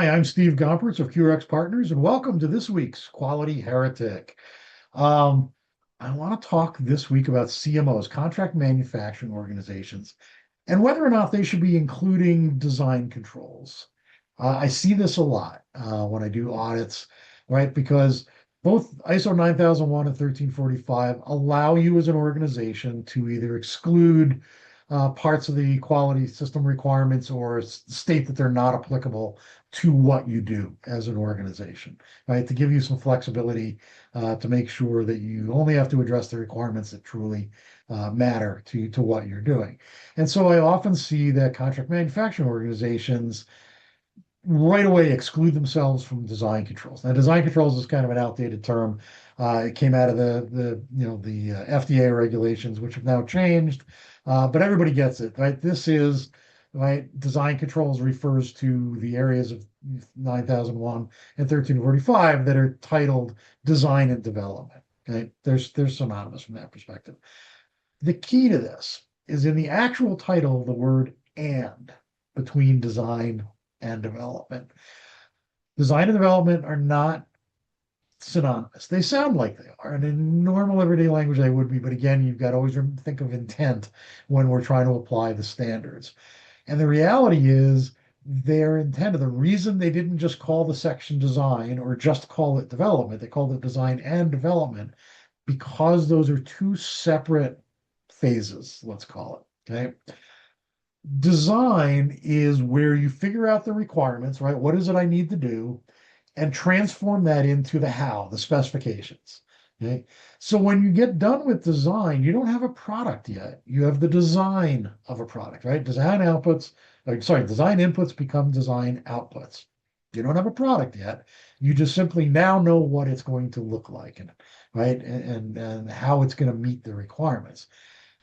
Hi, I'm Steve Gompertz of QRx Partners, and welcome to this week's Quality Heretic. Um, I want to talk this week about CMOs, contract manufacturing organizations, and whether or not they should be including design controls. I see this a lot when I do audits, right? Because both ISO 9001 and 1345 allow you as an organization to either exclude parts of the quality system requirements or state that they're not applicable to what you do as an organization, right? To give you some flexibility to make sure that you only have to address the requirements that truly matter to what you're doing. And so I often see that contract manufacturing organizations right away exclude themselves from design controls. Now, design controls is kind of an outdated term. It came out of the FDA regulations, which have now changed, but everybody gets it, right? This is right. Design controls refers to the areas of 9001 and 1345 that are titled design and development. Okay, there's synonymous from that perspective. The key to this is in the actual title, the word "and" between design and development. Design and development are not synonymous. They sound like they are, and in normal everyday language they would be. But again, you've got to always think of intent when we're trying to apply the standards. And the reality is they're intended. The reason they didn't just call the section design or just call it development, they called it design and development because those are two separate phases, let's call it. Okay. Design is where you figure out the requirements, right? What is it I need to do? And transform that into the how, the specifications. Okay. So when you get done with design, you don't have a product yet. You have the design of a product, right? Design inputs become design outputs. You don't have a product yet. You just simply now know what it's going to look like, and right, and how it's going to meet the requirements.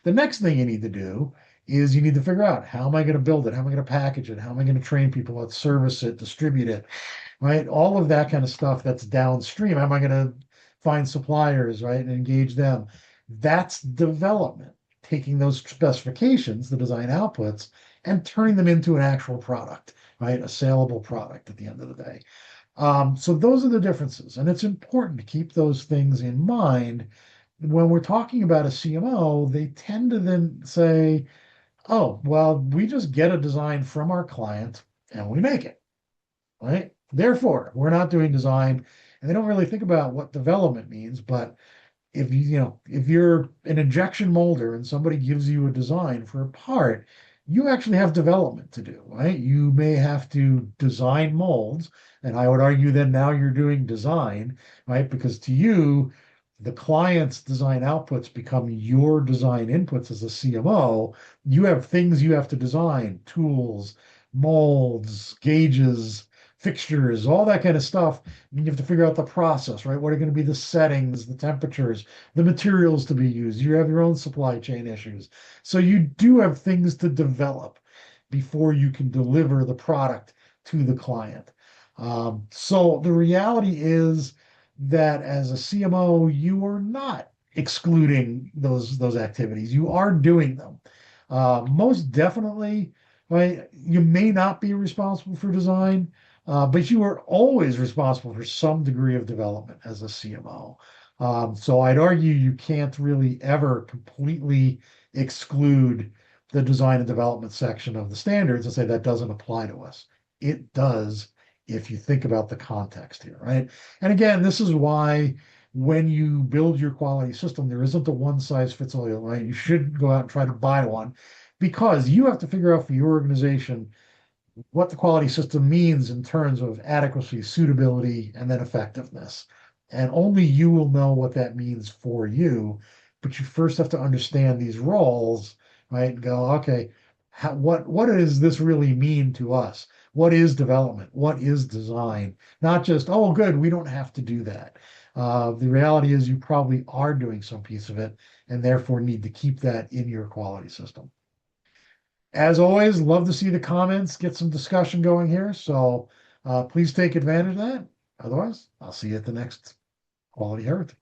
The next thing you need to do is you need to figure out how am I going to build it? How am I going to package it? How am I going to train people how to service it, distribute it, right? All of that kind of stuff that's downstream. How am I going to find suppliers, right, and engage them? That's development, taking those specifications, the design outputs, and turning them into an actual product, right? A saleable product at the end of the day. So those are the differences. And it's important to keep those things in mind when we're talking about a CMO. They tend to then say, oh, well, we just get a design from our client and we make it, right? Therefore, we're not doing design. And they don't really think about what development means. But if you're an injection molder and somebody gives you a design for a part, you actually have development to do, right? You may have to design molds. And I would argue that now you're doing design, right? Because to you, the client's design outputs become your design inputs as a CMO. You have things you have to design, tools, molds, gauges, fixtures, all that kind of stuff. And you have to figure out the process, right? What are going to be the settings, the temperatures, the materials to be used? You have your own supply chain issues. So you do have things to develop before you can deliver the product to the client. So the reality is that as a CMO, you are not excluding those activities. You are doing them. Most definitely, right? You may not be responsible for design, but you are always responsible for some degree of development as a CMO. So I'd argue you can't really ever completely exclude the design and development section of the standards and say that doesn't apply to us. It does if you think about the context here, right? And again, this is why when you build your quality system, there isn't a one size fits all, right? You shouldn't go out and try to buy one because you have to figure out for your organization what the quality system means in terms of adequacy, suitability, and then effectiveness. And only you will know what that means for you. But you first have to understand these roles, right? And go, okay, what does this really mean to us? What is development? What is design? Not just, oh, good, we don't have to do that. The reality is you probably are doing some piece of it and therefore need to keep that in your quality system. As always, love to see the comments, get some discussion going here. So please take advantage of that. Otherwise, I'll see you at the next Quality Heretic.